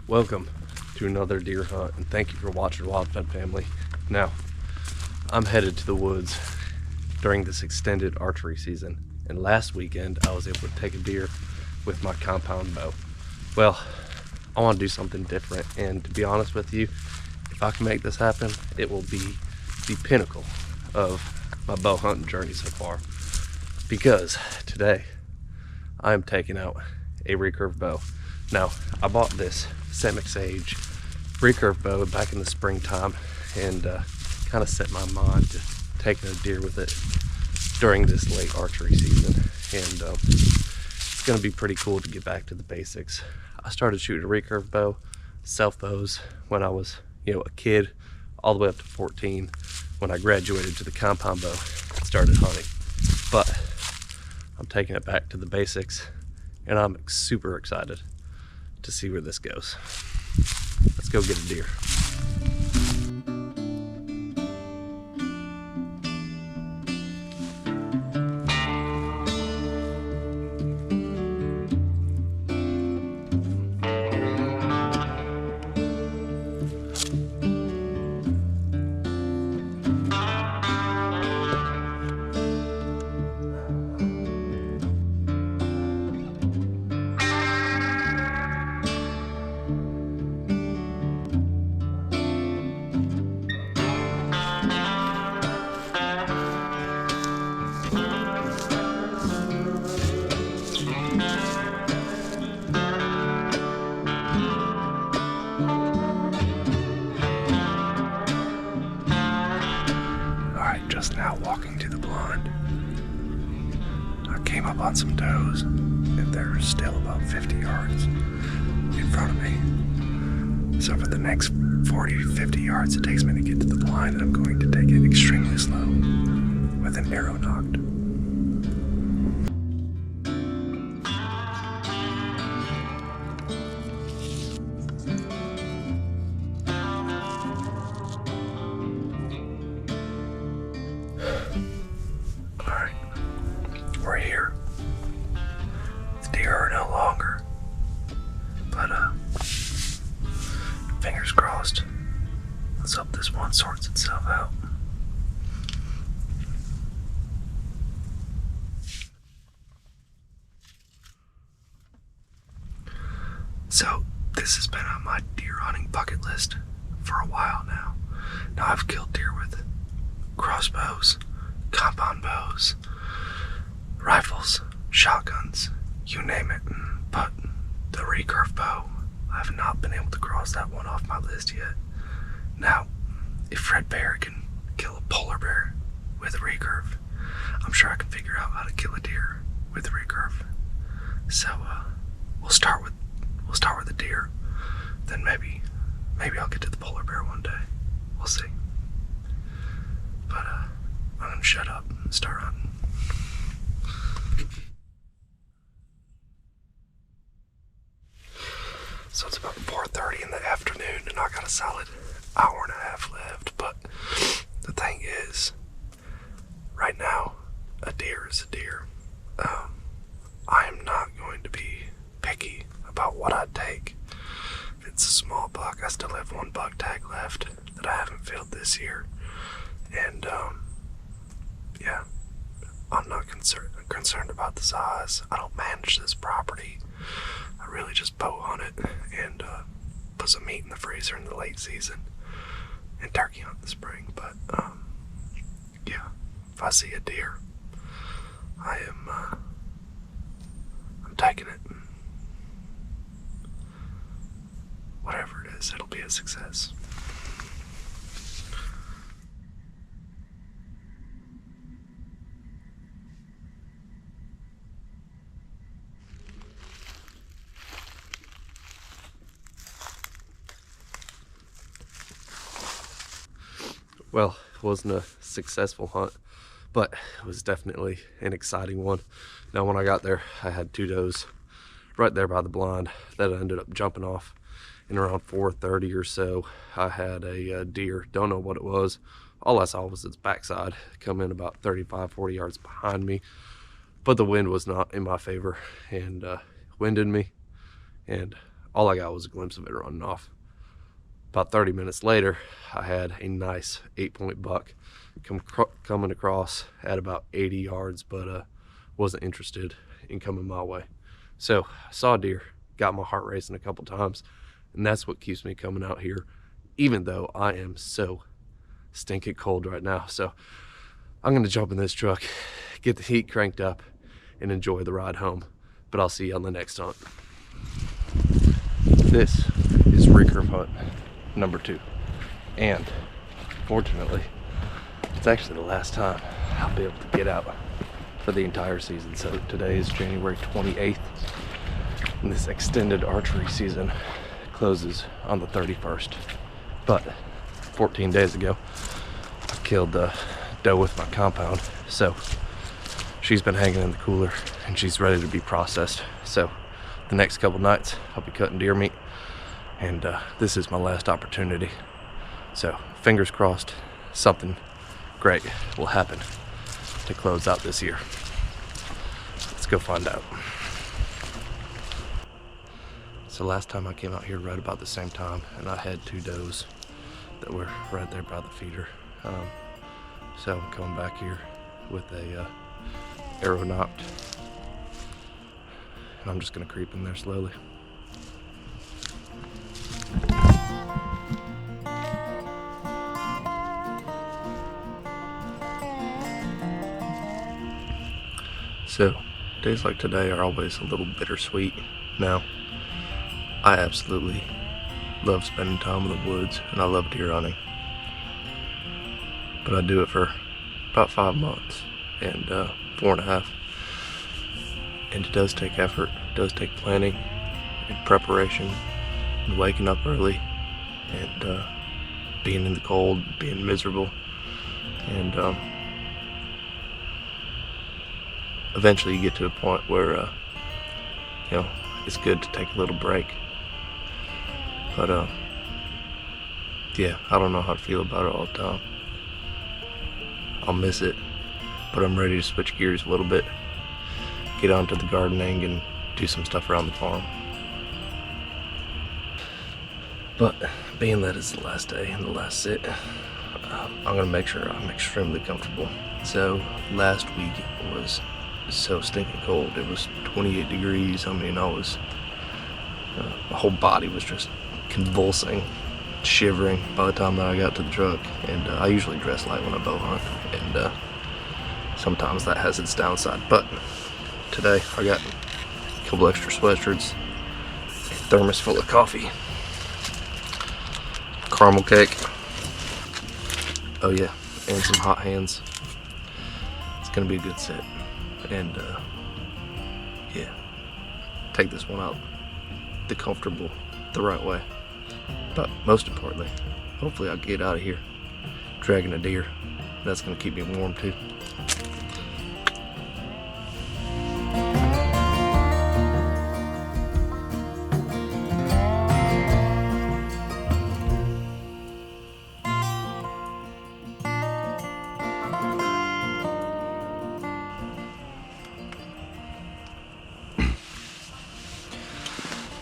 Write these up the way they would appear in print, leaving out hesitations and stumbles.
Welcome to another deer hunt, and thank you for watching Wild Fed Family. Now, I'm headed to the woods during this extended archery season, and last weekend I was able to take a deer with my compound bow. Well, I want to do something different, and to be honest with you, if I can make this happen, it will be the pinnacle of my bow hunting journey so far, because today I am taking out a recurve bow. Now, I bought this semi-sage recurve bow back in the springtime and kind of set my mind to taking a deer with it during this late archery season, and it's going to be pretty cool to get back to the basics. I started shooting a recurve bow, self bows, when I was a kid, all the way up to 14 when I graduated to the compound bow and started hunting. But I'm taking it back to the basics, and I'm super excited to see where this goes. Let's go get a deer. Just now walking to the blind, I came up on some does, and they're still about 50 yards in front of me. So for the next 40-50 yards it takes me to get to the blind, I'm going to take it extremely slow with an arrow nocked. Alright, we're here. The deer are no longer, but fingers crossed. Let's hope this one sorts itself out. So this has been on my deer hunting bucket list for a while now. Now I've killed deer with crossbows, compound bows, rifles, shotguns, you name it. But the recurve bow, I have not been able to cross that one off my list yet. Now, if Fred Bear can kill a polar bear with a recurve, I'm sure I can figure out how to kill a deer with a recurve. So we'll start with the deer, then maybe I'll get to the polar bear one day. We'll see. But I'm gonna shut up and start hunting. So it's about 4:30 in the afternoon, and I got a solid hour and a half left. But the thing is, right now, a deer is a deer. I am not going to be picky about what I take. If it's a small buck, I still have one buck tag left that I haven't filled this year. And yeah, I'm not concerned about the size. I don't manage this property. I really just bow hunt it and put some meat in the freezer in the late season and turkey hunt in the spring. But yeah, if I see a deer, I'm taking it. Whatever it is, it'll be a success. Well, it wasn't a successful hunt, but it was definitely an exciting one. Now, when I got there, I had two does right there by the blind that I ended up jumping off. And around 4:30 or so, I had a deer, don't know what it was. All I saw was its backside come in about 35-40 yards behind me, but the wind was not in my favor and winded me, and all I got was a glimpse of it running off. About 30 minutes later, I had a nice 8-point buck coming across at about 80 yards, but wasn't interested in coming my way. So I saw a deer, got my heart racing a couple times, and that's what keeps me coming out here, even though I am so stinking cold right now. So I'm gonna jump in this truck, get the heat cranked up, and enjoy the ride home. But I'll see you on the next hunt. This is recurve hunt number 2, and fortunately it's actually the last time I'll be able to get out for the entire season. So today is January 28th, and this extended archery season closes on the 31st. But 14 days ago I killed the doe with my compound, so she's been hanging in the cooler and she's ready to be processed. So the next couple nights I'll be cutting deer meat, and this is my last opportunity. So fingers crossed something great will happen to close out this year. Let's go find out. So last time I came out here right about the same time, and I had 2 does that were right there by the feeder. So I'm coming back here with a arrow knocked, and I'm just gonna creep in there slowly. So days like today are always a little bittersweet. Now, I absolutely love spending time in the woods, and I love deer hunting, but I do it for about 5 months, and 4.5, and it does take effort. It does take planning and preparation and waking up early and being in the cold, being miserable, and eventually you get to a point where you know, it's good to take a little break. But yeah, I don't know how to feel about it all the time. I'll miss it, but I'm ready to switch gears a little bit, get onto the gardening and do some stuff around the farm. But being that it's the last day and the last sit, I'm gonna make sure I'm extremely comfortable. So last week was so stinking cold. It was 28 degrees. I mean, my whole body was just convulsing, shivering by the time that I got to the truck. And I usually dress light when I bow hunt, and sometimes that has its downside. But today I got a couple extra sweatshirts, a thermos full of coffee, caramel cake, oh yeah, and some hot hands. It's gonna be a good set, and yeah, take this one out the comfortable, the right way. But most importantly, hopefully I'll get out of here dragging a deer. That's gonna keep me warm too.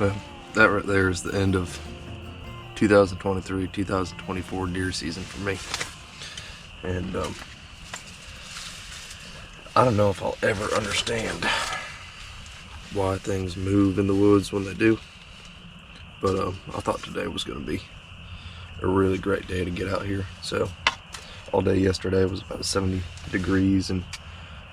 Well, that right there is the end of 2023-2024 deer season for me. And I don't know if I'll ever understand why things move in the woods when they do, but I thought today was going to be a really great day to get out here. So all day yesterday was about 70 degrees and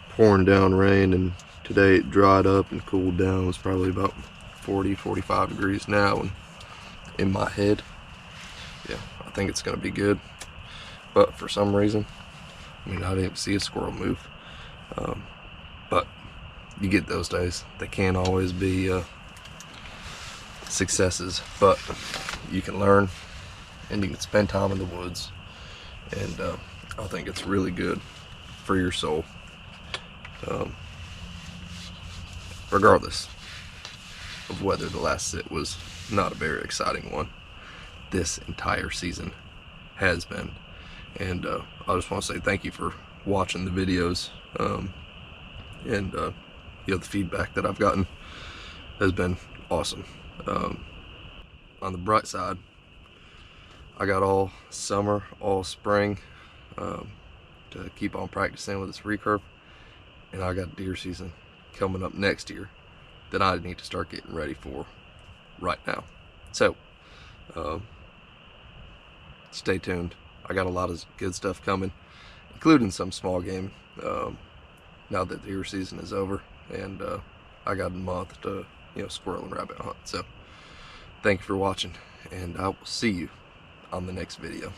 pouring down rain, and today it dried up and cooled down. It was probably about 40-45 degrees now, and in my head, yeah, I think it's gonna be good. But for some reason, I mean, I didn't see a squirrel move. But you get those days. They can't always be successes, but you can learn and you can spend time in the woods, and I think it's really good for your soul. Regardless of whether the last sit was not a very exciting one, this entire season has been. And I just want to say thank you for watching the videos, and you know, the feedback that I've gotten has been awesome. on the bright side, I got all summer, all spring to keep on practicing with this recurve, and I got deer season coming up next year that I need to start getting ready for right now. So stay tuned. I got a lot of good stuff coming, including some small game now that deer season is over, and I got a month to squirrel and rabbit hunt. So thank you for watching, and I will see you on the next video.